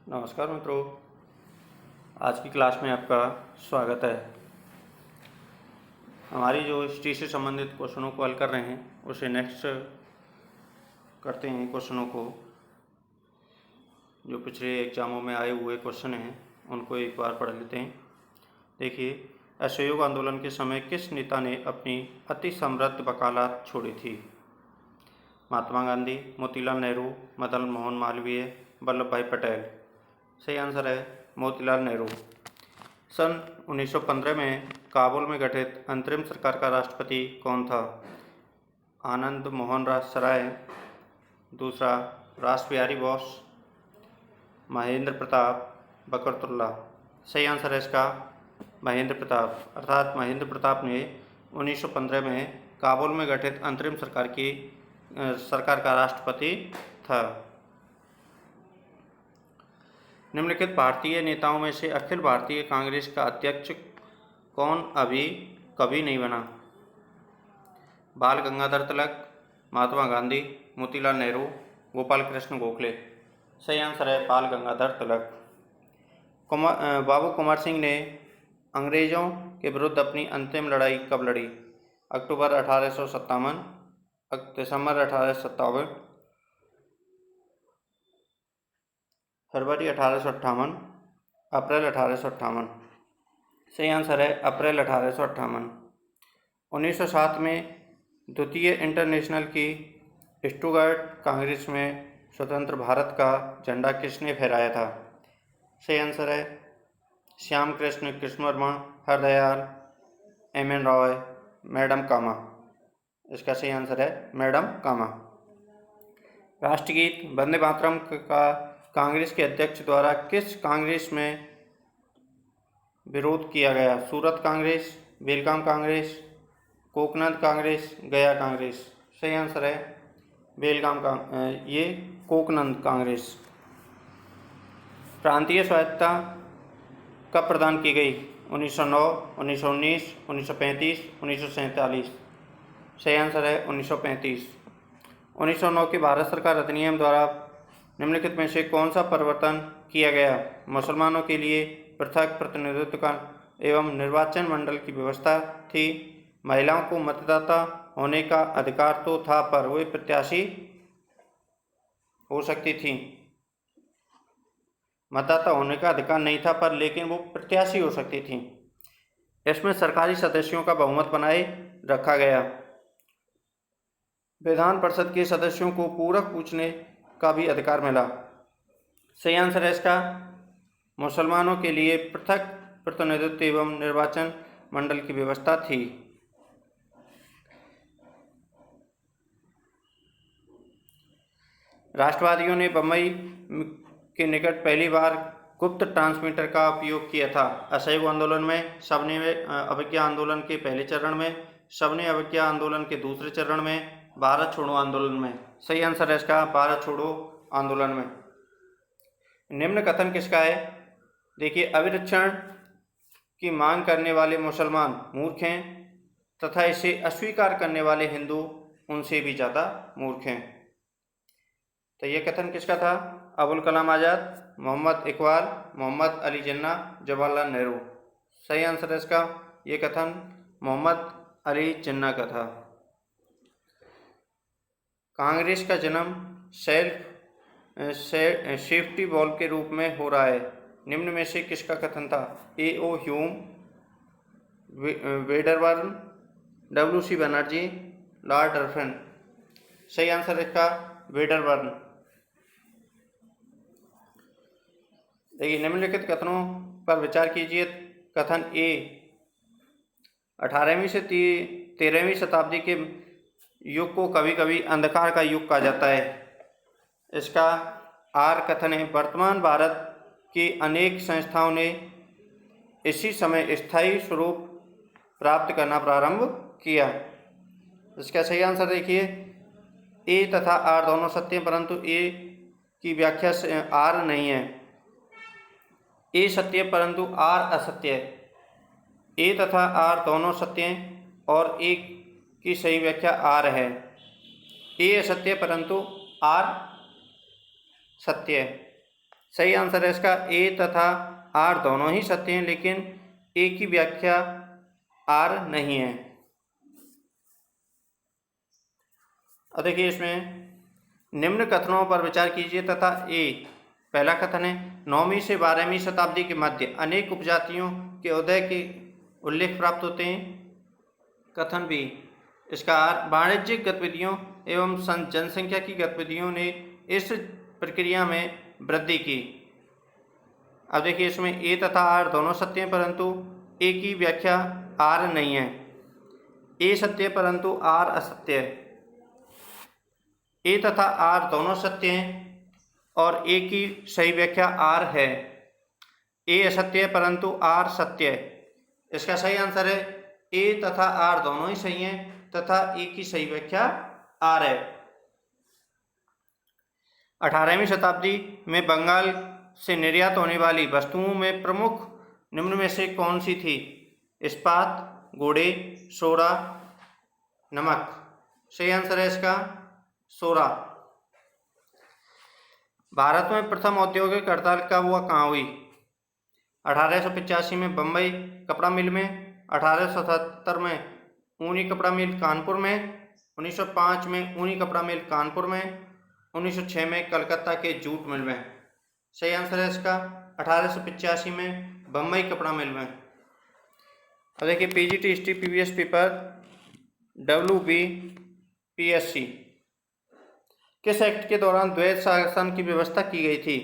नमस्कार मित्रों, आज की क्लास में आपका स्वागत है। हमारी जो हिस्ट्री से संबंधित क्वेश्चनों को हल कर रहे हैं उसे नेक्स्ट करते हैं। क्वेश्चनों को जो पिछले एग्जामों में आए हुए क्वेश्चन हैं उनको एक बार पढ़ लेते हैं। देखिए, असहयोग आंदोलन के समय किस नेता ने अपनी अति समृद्ध वकालत छोड़ी थी? महात्मा गांधी, मोतीलाल नेहरू, मदन मोहन मालवीय, वल्लभ भाई पटेल। सही आंसर है मोतीलाल नेहरू। सन 1915 में काबुल में गठित अंतरिम सरकार का राष्ट्रपति कौन था? आनंद मोहन सराय, दूसरा रासबिहारी बोस, महेंद्र प्रताप, बकरतुल्ला। सही आंसर है इसका महेंद्र प्रताप, अर्थात महेंद्र प्रताप ने 1915 में काबुल में गठित अंतरिम सरकार का राष्ट्रपति था। निम्नलिखित भारतीय नेताओं में से अखिल भारतीय कांग्रेस का अध्यक्ष कौन अभी कभी नहीं बना? बाल गंगाधर तिलक, महात्मा गांधी, मोतीलाल नेहरू, गोपाल कृष्ण गोखले। सही आंसर है बाल गंगाधर तिलक। बाबू कुंवर सिंह ने अंग्रेजों के विरुद्ध अपनी अंतिम लड़ाई कब लड़ी? अक्टूबर 1857, दिसंबर 1857, फरवरी 1858, अप्रैल 1858। सही आंसर है अप्रैल 1858। 1907 में द्वितीय इंटरनेशनल की स्टुटगार्ट कांग्रेस में स्वतंत्र भारत का झंडा किसने फहराया था? सही आंसर है श्याम कृष्ण वर्मा, हरदयाल, एम.एन. रॉय, मैडम कामा। इसका सही आंसर है मैडम कामा। राष्ट्रगीत वंदे मातरम का कांग्रेस के अध्यक्ष द्वारा किस कांग्रेस में विरोध किया गया? सूरत कांग्रेस, बेलगाम कांग्रेस, कोकनद कांग्रेस, गया कांग्रेस। सही आंसर है ये कोकनद कांग्रेस। प्रांतीय स्वायत्तता कब प्रदान की गई? 1909, 1919, 1935, 1947। सही आंसर है 1935। 1909 के भारत सरकार अधिनियम द्वारा निम्नलिखित में से कौन सा परिवर्तन किया गया? मुसलमानों के लिए पृथक प्रतिनिधित्व का एवं निर्वाचन मंडल की व्यवस्था थी। महिलाओं को मतदाता होने का अधिकार तो था पर वे प्रत्याशी हो सकती थी। मतदाता होने का अधिकार नहीं था पर लेकिन वो प्रत्याशी हो सकती थी। इसमें सरकारी सदस्यों का बहुमत बनाए रखा गया। विधान परिषद के सदस्यों को पूरक पूछने का भी अधिकार मिला। सही आंसर है इसका मुसलमानों के लिए पृथक प्रतिनिधित्व एवं निर्वाचन मंडल की व्यवस्था थी। राष्ट्रवादियों ने बम्बई के निकट पहली बार गुप्त ट्रांसमीटर का उपयोग किया था। असहयोग आंदोलन में, सबने अवज्ञा आंदोलन के पहले चरण में, सबने अवज्ञा आंदोलन के दूसरे चरण में, भारत छोड़ो आंदोलन में। सही आंसर है इसका भारत छोड़ो आंदोलन में। निम्न कथन किसका है? देखिए, अभिरक्षण की मांग करने वाले मुसलमान मूर्ख हैं तथा इसे अस्वीकार करने वाले हिंदू उनसे भी ज़्यादा मूर्ख हैं। तो यह कथन किसका था? अबुल कलाम आज़ाद, मोहम्मद इकबाल, मोहम्मद अली जिन्ना, जवाहरलाल नेहरू। सही आंसर है इसका ये कथन मोहम्मद अली जिन्ना का था। कांग्रेस का जन्म सेफ्टी वॉल्व के रूप में हो रहा है। निम्न में से किसका कथन था? A.O. Hume, Wedderburn, W.C. Banerjee, Lord Dufferin. सही आंसर इसका वेडरबर्न। देखिए, निम्नलिखित कथनों पर विचार कीजिए। कथन ए, 18वीं से 13वीं शताब्दी के युग को कभी कभी अंधकार का युग कहा जाता है। इसका आर कथन है, वर्तमान भारत की अनेक संस्थाओं ने इसी समय स्थायी स्वरूप प्राप्त करना प्रारंभ किया। इसका सही आंसर देखिए, ए तथा आर दोनों सत्य हैं परंतु ए की व्याख्या से आर नहीं है। ए सत्य परंतु आर असत्य है। ए तथा आर दोनों सत्य हैं और ए की सही व्याख्या आर है। ए असत्य परंतु आर सत्य है। सही आंसर है इसका ए तथा आर दोनों ही सत्य हैं, लेकिन ए की व्याख्या आर नहीं है। अब देखिए इसमें निम्न कथनों पर विचार कीजिए तथा ए पहला कथन है 9वीं से 12वीं शताब्दी के मध्य अनेक उपजातियों के उदय के उल्लेख प्राप्त होते हैं। कथन बी इसका वाणिज्यिक गतिविधियों एवं जनसंख्या की गतिविधियों ने इस प्रक्रिया में वृद्धि की। अब देखिए इसमें ए तथा आर दोनों सत्य हैं, परंतु ए की व्याख्या आर नहीं है। ए सत्य है परंतु आर असत्य है। ए तथा आर दोनों सत्य हैं और ए की सही व्याख्या आर है। ए असत्य है परंतु आर सत्य है। इसका सही आंसर है ए तथा आर दोनों ही सही हैं तथा ए की सही व्याख्या आर है। 18वीं शताब्दी में बंगाल से निर्यात होने वाली वस्तुओं में प्रमुख निम्न में से कौन सी थी? इस्पात, घोड़े, सोडा, नमक। सही आंसर है इसका सोडा। भारत में प्रथम औद्योगिक हड़ताल कब हुआ, कहाँ हुई? 1885 में बम्बई कपड़ा मिल में, 1877 में ऊनी कपड़ा मिल कानपुर में, 1905 में ऊनी कपड़ा मिल कानपुर में, 1906 में कलकत्ता के जूट मिल में। सही आंसर है इसका 1885 में बम्बई कपड़ा मिल में। अब देखिए PGT history previous paper WBPSC किस एक्ट के दौरान द्वैध शासन की व्यवस्था की गई थी?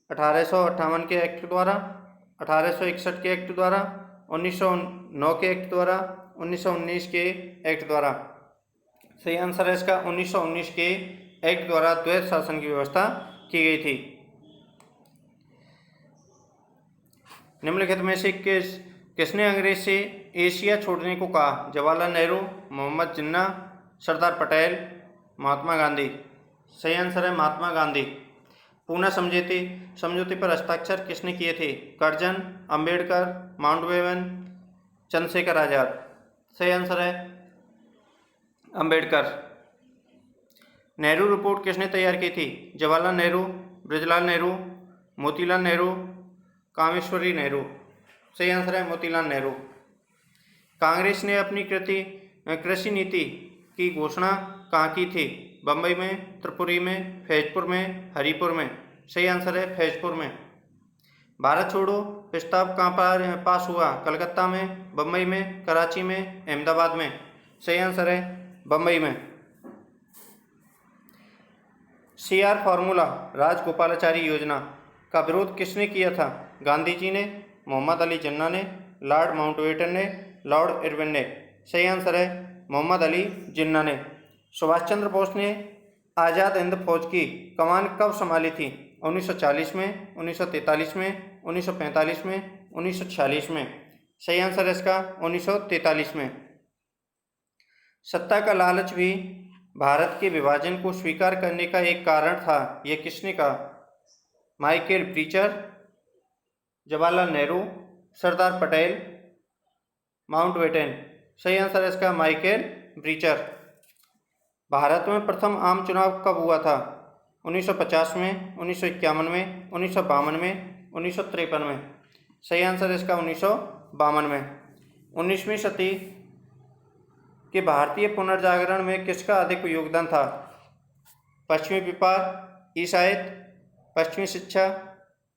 1858 के एक्ट द्वारा, 1861 के एक्ट द्वारा, 1909 के एक्ट द्वारा, 1919 के एक्ट द्वारा। सही आंसर है इसका 1919 के एक्ट द्वारा द्वैध शासन की व्यवस्था की गई थी। निम्नलिखित में से किसने अंग्रेज से एशिया छोड़ने को कहा? जवाहरलाल नेहरू, मोहम्मद जिन्ना, सरदार पटेल, महात्मा गांधी। सही आंसर है महात्मा गांधी। पूना समझौते पर हस्ताक्षर किसने किए थे? Curzon, Ambedkar, Mountbatten, Chandrashekhar Azad. सही आंसर है अंबेडकर। नेहरू रिपोर्ट किसने तैयार की थी? जवाहरलाल नेहरू, ब्रजलाल नेहरू, मोतीलाल नेहरू, कामेश्वरी नेहरू। सही आंसर है मोतीलाल नेहरू। कांग्रेस ने अपनी कृषि नीति की घोषणा कहाँ की थी? बम्बई में, त्रिपुरी में, फैजपुर में, हरिपुर में। सही आंसर है फैजपुर में। भारत छोड़ो प्रस्ताव कहाँ पर पास हुआ? कलकत्ता में, बम्बई में, कराची में, अहमदाबाद में। सही आंसर है बम्बई में। CR फार्मूला राजगोपालाचारी योजना का विरोध किसने किया था? गांधी जी ने, मोहम्मद अली जिन्ना ने, लॉर्ड माउंटबेटन ने, लॉर्ड इरविन ने। सही आंसर है मोहम्मद अली जिन्ना ने। सुभाष चंद्र बोस ने आज़ाद हिंद फौज की कमान कब संभाली थी? 1940 में, 1943 में, 1945 में, 1946 में। सही आंसर है इसका 1943 में। सत्ता का लालच भी भारत के विभाजन को स्वीकार करने का एक कारण था, यह किसने कहा? Michael preacher, Jawaharlal Nehru, Sardar Patel, Mountbatten. सही आंसर है इसका माइकल प्रीचर। भारत में प्रथम आम चुनाव कब हुआ था? 1950 में, 1951 में, 1952 में, 1953 में। सही आंसर है इसका 1952 में। 19वीं सदी के भारतीय पुनर्जागरण में किसका अधिक योगदान था? पश्चिमी व्यापार, ईसाईयत, पश्चिमी शिक्षा,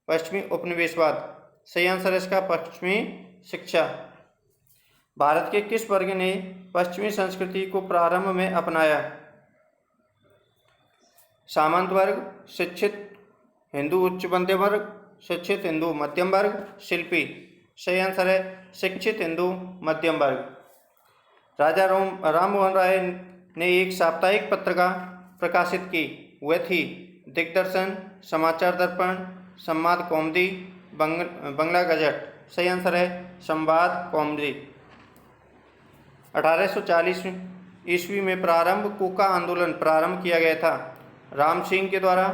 पश्चिमी उपनिवेशवाद। सही आंसर है इसका पश्चिमी शिक्षा। भारत के किस वर्ग ने पश्चिमी संस्कृति को प्रारंभ में अपनाया? सामंत वर्ग, शिक्षित हिंदू उच्च मध्यम वर्ग, शिक्षित हिंदू मध्यम वर्ग, शिल्पी। सही आंसर है शिक्षित हिंदू मध्यम वर्ग। राजा राम मोहन राय ने एक साप्ताहिक पत्रिका प्रकाशित की, वह थी दिग्दर्शन, समाचार दर्पण, संवाद कौमुदी, बंगला गजट। सही आंसर है संवाद कौमुदी। 1840 ईस्वी में प्रारंभ कोका आंदोलन प्रारंभ किया गया था। राम सिंह के द्वारा,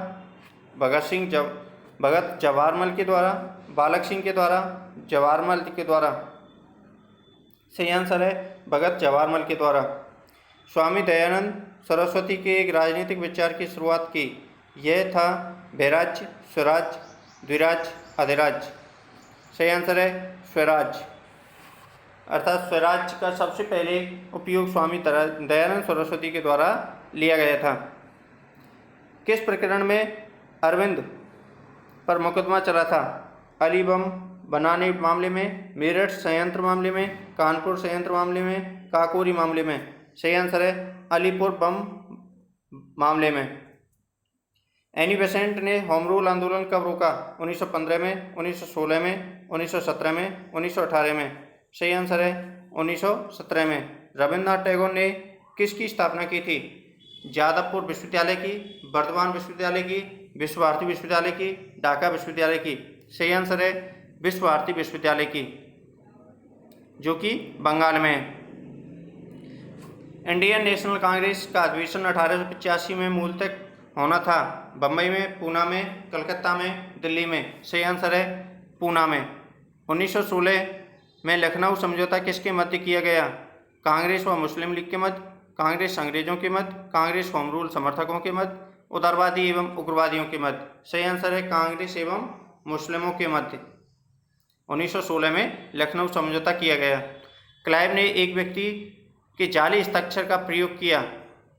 भगत जवाहरमल के द्वारा, बालक सिंह के द्वारा, जवाहरमल के द्वारा। सही आंसर है भगत जवाहरमल के द्वारा। स्वामी दयानंद सरस्वती के एक राजनीतिक विचार की शुरुआत की, यह था वैराग्य, स्वराज, द्विराज, अधिराज। सही आंसर है स्वराज। अर्थात स्वराज का सबसे पहले उपयोग स्वामी दयानंद सरस्वती के द्वारा लिया गया था। किस प्रकरण में अरविंद पर मुकदमा चला था? अली बम बनाने मामले में, मेरठ संयंत्र मामले में, कानपुर संयंत्र मामले में, काकोरी मामले में। सही आंसर है अलीपुर बम मामले में। एनी बेसेंट ने होम रूल आंदोलन कब रोका? 1915 में, 1916 में, 1917 में, 1918 में। सही आंसर है 1917 में। रविन्द्रनाथ टैगोर ने किसकी स्थापना की थी? जादवपुर विश्वविद्यालय की, बर्दवान विश्वविद्यालय की, विश्व भारती विश्वविद्यालय की, ढाका विश्वविद्यालय की। सही आंसर है विश्व भारती विश्वविद्यालय की, जो कि बंगाल में है। इंडियन नेशनल कांग्रेस का अधिवेशन 1885 में मूलतः होना था बम्बई में, पूना में, कलकत्ता में, दिल्ली में। सही आंसर है पूना में। 1916 में लखनऊ समझौता किसके मध्य किया गया? कांग्रेस व मुस्लिम लीग के मध्य, कांग्रेस अंग्रेजों के मध्य, कांग्रेस होम रूल समर्थकों के मध्य, उदारवादी एवं उग्रवादियों के मध्य। सही आंसर है कांग्रेस एवं मुस्लिमों के मध्य 1916 में लखनऊ समझौता किया गया। क्लाइव ने एक व्यक्ति के जाली हस्ताक्षर का प्रयोग किया,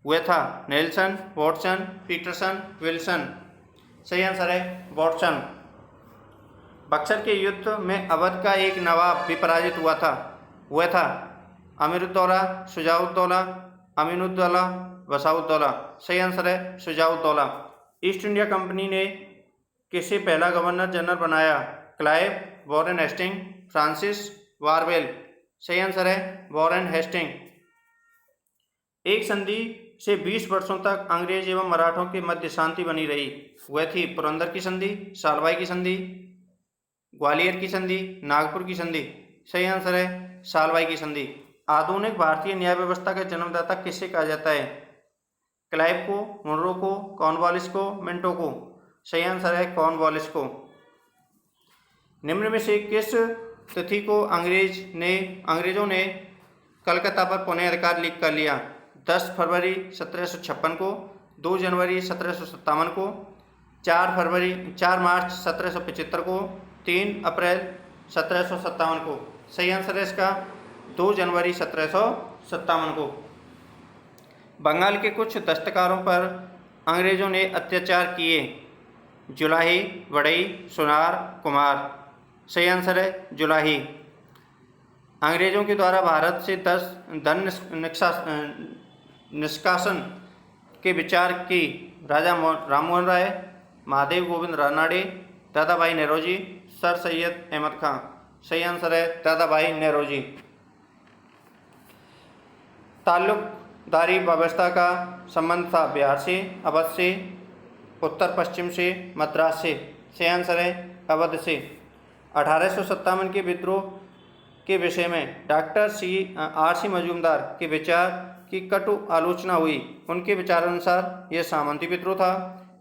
वह था नेल्सन, वॉटसन, पीटरसन, विल्सन। सही आंसर है वॉटसन। बक्सर के युद्ध में अवध का एक नवाब भी पराजित हुआ था, वह था अमीरुद्दौला, शुजाउद्दौला, अमीनुद्दौला, वसाउद्दौला। सही आंसर है शुजाउद्दौला। ईस्ट इंडिया कंपनी ने किसे पहला गवर्नर जनरल बनाया? क्लाइव, वॉरेन हेस्टिंग, फ्रांसिस वारवेल। सही आंसर है वॉरेन हेस्टिंग। एक संधि से 20 वर्षों तक अंग्रेज एवं मराठों के मध्य शांति बनी रही, वह थी पुरंदर की संधि, सालवाई की संधि, ग्वालियर की संधि, नागपुर की संधि। सही आंसर है सालवाई की संधि। आधुनिक भारतीय न्याय व्यवस्था का जन्मदाता किसे कहा जाता है? क्लाइव को, मुनरो को, कॉर्नवालिस को, मिंटो को। सही आंसर है कॉर्नवालिस को। निम्न में से किस तिथि को अंग्रेजों ने कलकत्ता पर पुनः अधिकार लीक कर लिया? 10 फरवरी 1756 को, 2 जनवरी 1757 को, 4 मार्च 1775 को, 3 अप्रैल 1757 को। सही आंसर है इसका 2 जनवरी 1757 को। बंगाल के कुछ दस्तकारों पर अंग्रेजों ने अत्याचार किए, जुलाही, वड़ई, सुनार, कुमार। सही आंसर है जुलाही। अंग्रेजों के द्वारा भारत से धन निष्कासन के विचार की राजा राममोहन राय, महादेव गोविंद रानाडे, दादाभाई नौरोजी, सर सैयद अहमद खां। सही आंसर है दादाभाई नौरोजी। ताल्लुकदारी व्यवस्था का संबंध था बिहार से, अवध से, उत्तर पश्चिम से, मद्रास से। सही आंसर है अवध से। 1857 के विद्रोह के विषय में डॉक्टर R.C. मजूमदार के विचार की कटु आलोचना हुई। उनके विचारानुसार यह सामंती विद्रोह था,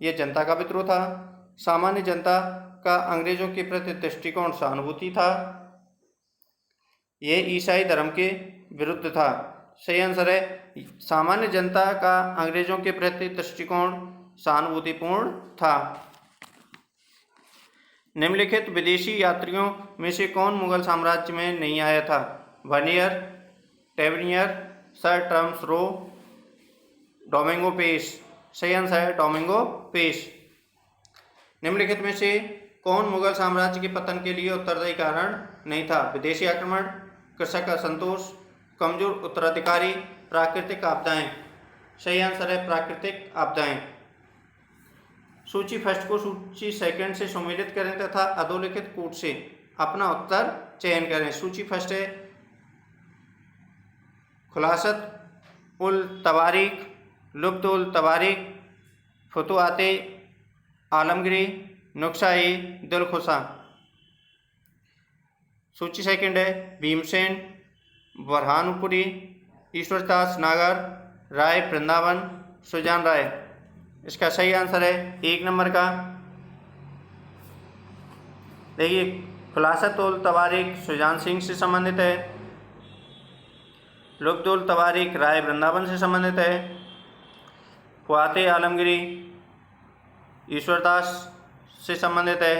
यह जनता का विद्रोह था। सामान्य जनता का अंग्रेजों के प्रति दृष्टिकोण सहानुभूति था, यह ईसाई धर्म के विरुद्ध था। सही आंसर है सामान्य जनता का अंग्रेजों के प्रति दृष्टिकोण सहानुभूतिपूर्ण था। निम्नलिखित विदेशी यात्रियों में से कौन मुगल साम्राज्य में नहीं आया था? वर्नियर, टेवनियर, सर टर्म्स रो, डोमिंगो पेश। सही आंसर है डोमिंगो पेश। निम्नलिखित में से कौन मुगल साम्राज्य के पतन के लिए उत्तरदायी कारण नहीं था? विदेशी आक्रमण, कृषक असंतोष, कमजोर उत्तराधिकारी, प्राकृतिक आपदाएं। सही आंसर है प्राकृतिक आपदाएं। सूची फर्स्ट को सूची सेकंड से सम्मिलित करें तथा अधोलिखित कोड से अपना उत्तर चयन करें। सूची फर्स्ट है खुलासत उल तवारीख, लुब्ध उल तवारीख, फतुआते आलमगिरी, नुक्शा-ए दिलखुशा। सूची सेकंड है भीमसेन, बुरहानपुरी, ईश्वरदास नागर, राय वृंदावन, सुजान राय। इसका सही आंसर है 1 नंबर का। देखिए खुलासत उल तवारीख सुजान सिंह से संबंधित है, लुब्ध उल तवारीख राय वृंदावन से संबंधित है, फतुआते आलमगिरी ईश्वरदास से संबंधित है,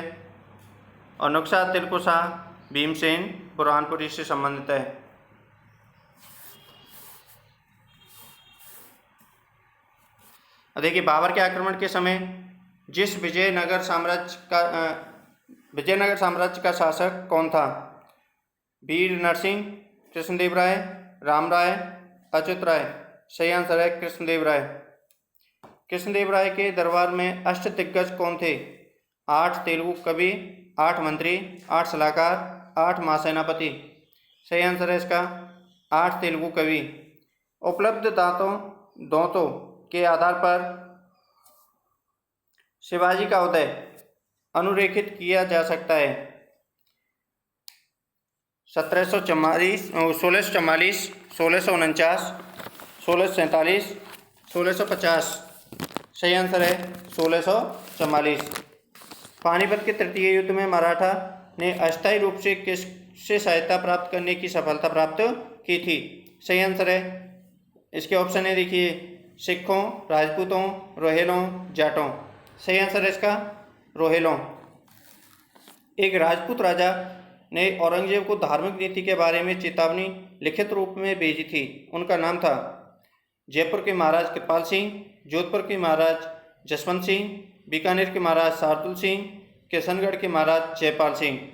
और नुक्शा तिलकुशा भीमसेन बुरहानपुरी से संबंधित है। देखिए बाबर के आक्रमण के समय जिस विजयनगर साम्राज्य का शासक कौन था? वीर नरसिंह, कृष्णदेव राय, राम राय, अच्युत राय। सही आंसर है कृष्णदेव राय। कृष्णदेव राय के दरबार में अष्टदिग्गज कौन थे? 8 तेलुगु कवि, 8 मंत्री, 8 सलाहकार, 8 महासेनापति। सही आंसर है इसका 8 तेलुगु कवि। उपलब्ध दांतों के आधार पर शिवाजी का उदय अनुरेखित किया जा सकता है। 1644, 1649, 1647, 1650। सही आंसर है 1644। पानीपत के तृतीय युद्ध में मराठा ने अस्थायी रूप से किससे सहायता प्राप्त करने की सफलता प्राप्त की थी? सही आंसर है इसके ऑप्शन है देखिए सिखों, राजपूतों, रोहेलों, जाटों। सही आंसर है इसका रोहेलों। एक राजपूत राजा ने औरंगजेब को धार्मिक नीति के बारे में चेतावनी लिखित रूप में भेजी थी, उनका नाम था? जयपुर के महाराज कृपाल सिंह, जोधपुर के महाराज जसवंत सिंह, बीकानेर के महाराज शार्दुल सिंह, किशनगढ़ के महाराज जयपाल सिंह।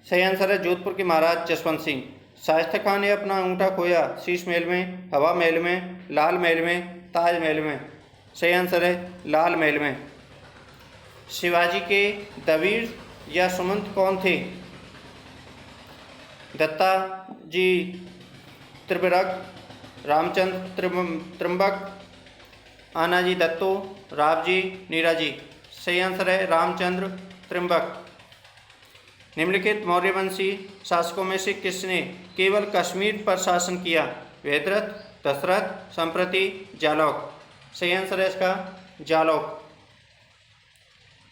सही आंसर है जोधपुर के महाराज जसवंत सिंह। शाइस्ता खान ने अपना अंगूठा खोया शीश महल में, हवा महल में, लाल महल में, ताज महल में। सही आंसर है लाल महल में। शिवाजी के दवीर या सुमंत कौन थे? दत्ता जी त्रिभरक, रामचंद्र त्रिम्बक, आनाजी दत्तो, रावजी नीराजी। सही आंसर है रामचंद्र त्रिम्बक। निम्नलिखित मौर्यवंशी शासकों में से किसने केवल कश्मीर पर शासन किया? वेदरथ, दशरथ, संप्रति, जालौक। सही आंसर है इसका जालौक।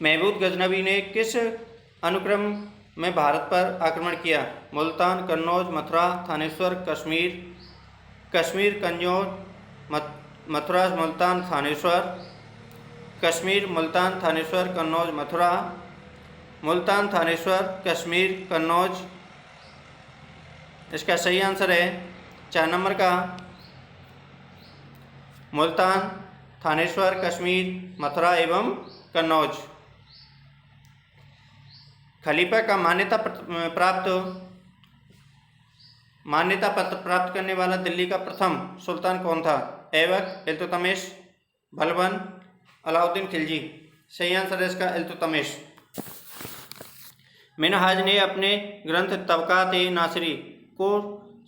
महमूद गजनवी ने किस अनुक्रम में भारत पर आक्रमण किया? मुल्तान, कन्नौज, मथुरा, थानेश्वर, कश्मीर, कन्नौज, मथुरा, मुल्तान, थानेश्वर। कश्मीर, मुल्तान, थानेश्वर, कन्नौज, मथुरा। मुल्तान, थानेश्वर, कश्मीर, कन्नौज। इसका सही आंसर है 4 नंबर का मुल्तान, थानेश्वर, कश्मीर, मथुरा एवं कन्नौज। खलीफा का मान्यता पत्र प्राप्त करने वाला दिल्ली का प्रथम सुल्तान कौन था? ऐबक, इल्तुतमिश, बलबन, अलाउद्दीन खिलजी। सही आंसर है इसका इल्तुतमिश। मिनहाज ने अपने ग्रंथ तबकात-ए-नासिरी को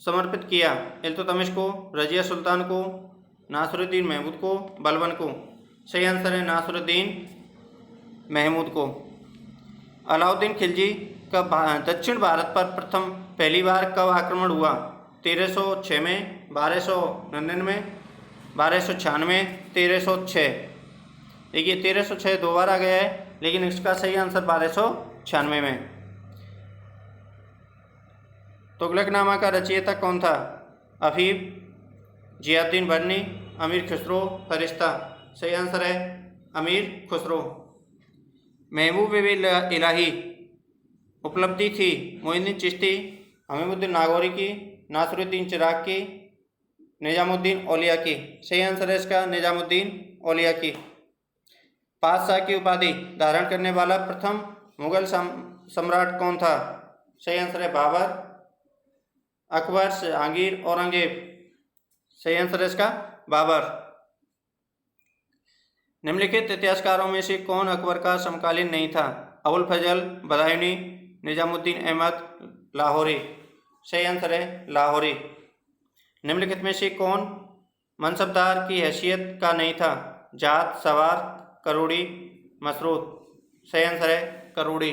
समर्पित किया? इल्तुतमिश को, रजिया सुल्तान को, नासिरुद्दीन महमूद को, बलबन को। सही आंसर है नासिरुद्दीन महमूद को। अलाउद्दीन खिलजी का दक्षिण भारत पर पहली बार कब आक्रमण हुआ? 1306 में, 1299, 1296, 1306। देखिए 1306 दो बार आ गया है, लेकिन इसका सही आंसर 1296 में। तुगलकनामा का रचयिता कौन था? अफीफ, जियाउद्दीन बर्नी, अमीर खुसरो, फरिश्ता। सही आंसर है अमीर खुसरो। महबूब इलाही उपलब्धि थी मोइनुद्दीन चिश्ती, हमीमुद्दीन नागौरी की, नासिरुद्दीन चिराग की, निजामुद्दीन औलिया की। सही आंसर है इसका निजामुद्दीन औलिया की। पातशाह की उपाधि धारण करने वाला प्रथम मुगल सम्राट कौन था? सही आंसर है बाबर, अकबर, जहांगीर, औरंगजेब। सही आंसर है इसका बाबर। निम्नलिखित इतिहासकारों में से कौन अकबर का समकालीन नहीं था? अबुल फजल बदायूनी, निजामुद्दीन अहमद, लाहौरी। सही आंसर है लाहौरी। निम्नलिखित में से कौन मनसबदार की हैसियत का नहीं था? जाट, सवार, करोड़ी, मसरूद। सही आंसर है करोड़ी।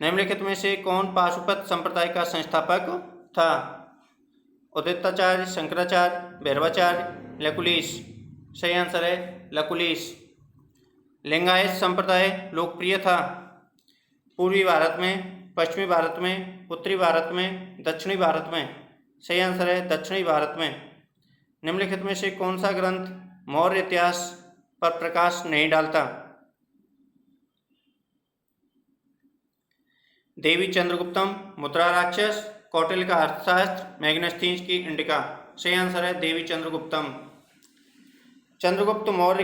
निम्नलिखित में से कौन पाशुपत संप्रदाय का संस्थापक था? उदिताचार्य, शंकराचार्य, भैरवाचार्य, लकुलिश। सही आंसर है लकुलिश। लिंगायत संप्रदाय लोकप्रिय था पूर्वी भारत में, पश्चिमी भारत में, उत्तरी भारत में, दक्षिणी भारत में। सही आंसर है दक्षिणी भारत में। निम्नलिखित में से कौन सा ग्रंथ मौर्य इतिहास पर प्रकाश नहीं डालता? देवी चंद्रगुप्तम, मुद्रा राक्षस, कौटिल्य का अर्थशास्त्र, मैग्नेस्थीन्स की इंडिका। सही आंसर है देवी चंद्रगुप्तम। चंद्रगुप्त मौर्य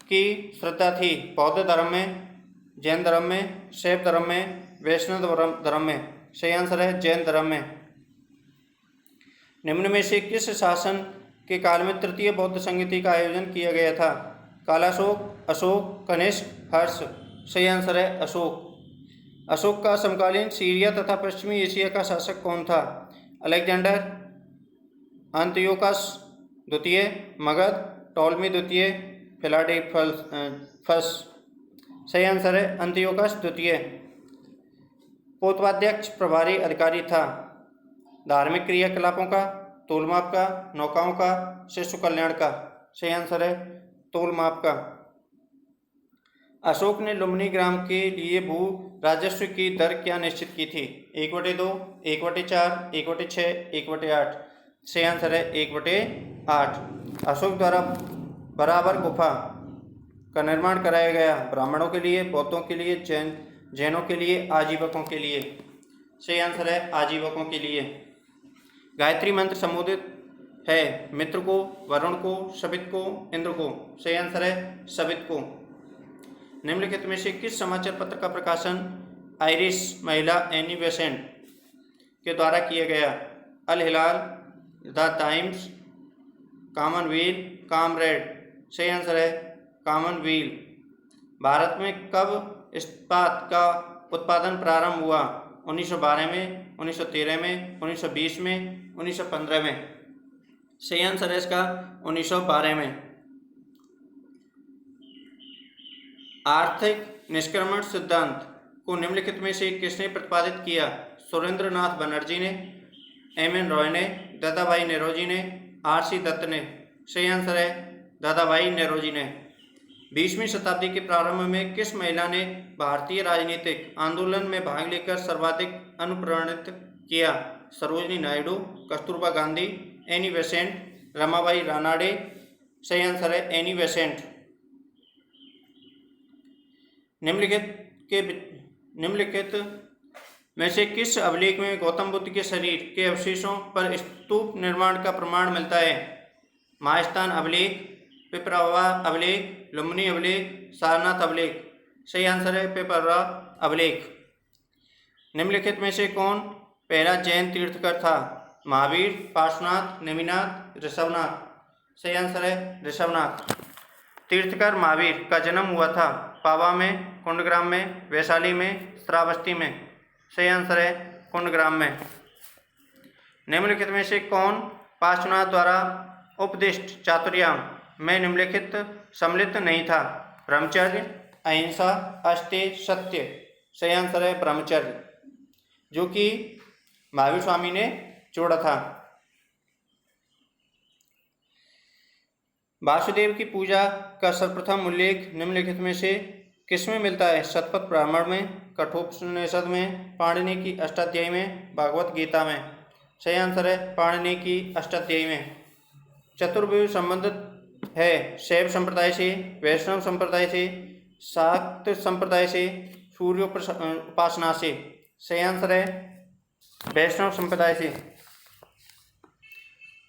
की श्रद्धा थी बौद्ध धर्म में, जैन धर्म में, शैव धर्म में, वैष्णव धर्म में। सही आंसर है जैन धर्म में। निम्न में से किस शासन के काल में तृतीय बौद्ध संगति का आयोजन किया गया था? कालाशोक, अशोक, कनिष्क, हर्ष। सही आंसर है अशोक। अशोक का समकालीन सीरिया तथा पश्चिमी एशिया का शासक कौन था? अलेक्जेंडर, अंतियोकस द्वितीय, मगध, टॉलमी द्वितीय, फिलाडेल्फस। सही आंसर है अंतियोकस द्वितीय। पोतवाध्यक्ष प्रभारी अधिकारी था धार्मिक क्रियाकलापों का, तोलमाप का, नौकाओं का, शिशु कल्याण का। सही आंसर है तोलमाप का। अशोक ने लुम्बिनी ग्राम के लिए भू राजस्व की दर क्या निश्चित की थी? 1/2, 1/4, 1/6, 1/8। सही आंसर है 1/8। अशोक द्वारा बराबर गुफा का निर्माण कराया गया ब्राह्मणों के लिए, बौद्धों के लिए, जैनों के लिए, आजीवकों के लिए। सही आंसर है आजीवकों के लिए। गायत्री मंत्र संबोधित है मित्र को, वरुण को, सबित को, इंद्र को। सही आंसर है सबित को। निम्नलिखित में से किस समाचार पत्र का प्रकाशन आयरिश महिला एनी बेसेंट के द्वारा किया गया? अल हिलाल, द टाइम्स, कॉमनवेल्थ, कामरेड। सही आंसर है कॉमनवेल्थ। भारत में कब इस्पात का उत्पादन प्रारंभ हुआ? 1912 में, 1913 में, 1920 में, 1915 में। सही आंसर है इसका 1912 में। आर्थिक निष्क्रमण सिद्धांत को निम्नलिखित में से किसने प्रतिपादित किया? सुरेंद्र नाथ बनर्जी ने, एम.एन. रॉय ने, दादाभाई नेरोजी ने, आर.सी. दत्त ने। सही आंसर है दादाभाई नेरोजी ने। 20वीं शताब्दी के प्रारंभ में किस महिला ने भारतीय राजनीतिक आंदोलन में भाग लेकर सर्वाधिक अनुप्राणित किया? Sarojini Naidu, Kasturba Gandhi, Annie Besant, Ramabai Ranade. सही आंसर है एनी बेसेंट। निम्नलिखित में से किस अभिलेख में गौतम बुद्ध के शरीर के अवशेषों पर स्तूप निर्माण का प्रमाण मिलता है? महास्थान अभिलेख, पिपरावा अभिलेख, लुम्बिनी अभिलेख, सारनाथ अभिलेख। सही आंसर है पिपरावा अभिलेख। निम्नलिखित में से कौन पहला जैन तीर्थकर था? महावीर, पार्श्वनाथ, नेमिनाथ, ऋषभनाथ। सही आंसर है ऋषभनाथ। तीर्थकर महावीर का जन्म हुआ था पावा में, कुंडग्राम में, वैशाली में, श्रावस्ती में। सही आंसर है कुंडग्राम में। निम्नलिखित में से कौन पार्श्वनाथ द्वारा उपदिष्ट चातुर्याम में निम्नलिखित सम्मिलित नहीं था? ब्रह्मचर्य, अहिंसा, अस्तेय, सत्य। सही आंसर है ब्रह्मचर्य, जो कि महावीर स्वामी ने जोड़ा था। वासुदेव की पूजा का सर्वप्रथम उल्लेख निम्नलिखित में से किसमें मिलता है? शतपथ ब्राह्मण में, कठोपनिषद में, पाणिनि की अष्टाध्यायी में, भागवत गीता में। सही आंसर है पाणिनि की अष्टाध्यायी में। चतुर्वेद संबंधित है शैव संप्रदाय से, वैष्णव संप्रदाय से, शाक्त संप्रदाय से, सूर्य उपासना से। सही आंसर है वैष्णव संप्रदाय से।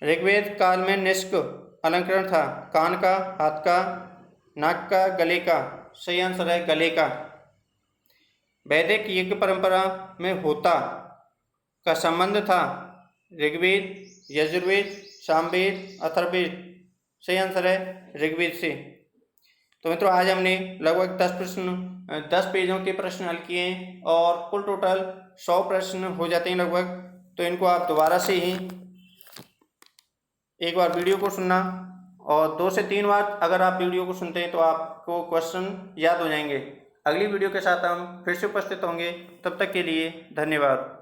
ऋग्वेद काल में निष्क अलंकरण था कान का, हाथ का, नाक का, गले का। सही आंसर है गले का। वैदिक यज्ञ परंपरा में होता का संबंध था ऋग्वेद, यजुर्वेद, सामवेद, अथर्ववेद। सही आंसर है ऋग्वेद से। तो मित्रों आज हमने लगभग 10 पेजों के प्रश्न हल किए हैं और कुल टोटल 100 प्रश्न हो जाते हैं लगभग। तो इनको आप दोबारा से ही एक बार वीडियो को सुनना और 2 से 3 बार अगर आप वीडियो को सुनते हैं तो आपको क्वेश्चन याद हो जाएंगे। अगली वीडियो के साथ हम फिर से उपस्थित होंगे, तब तक के लिए धन्यवाद।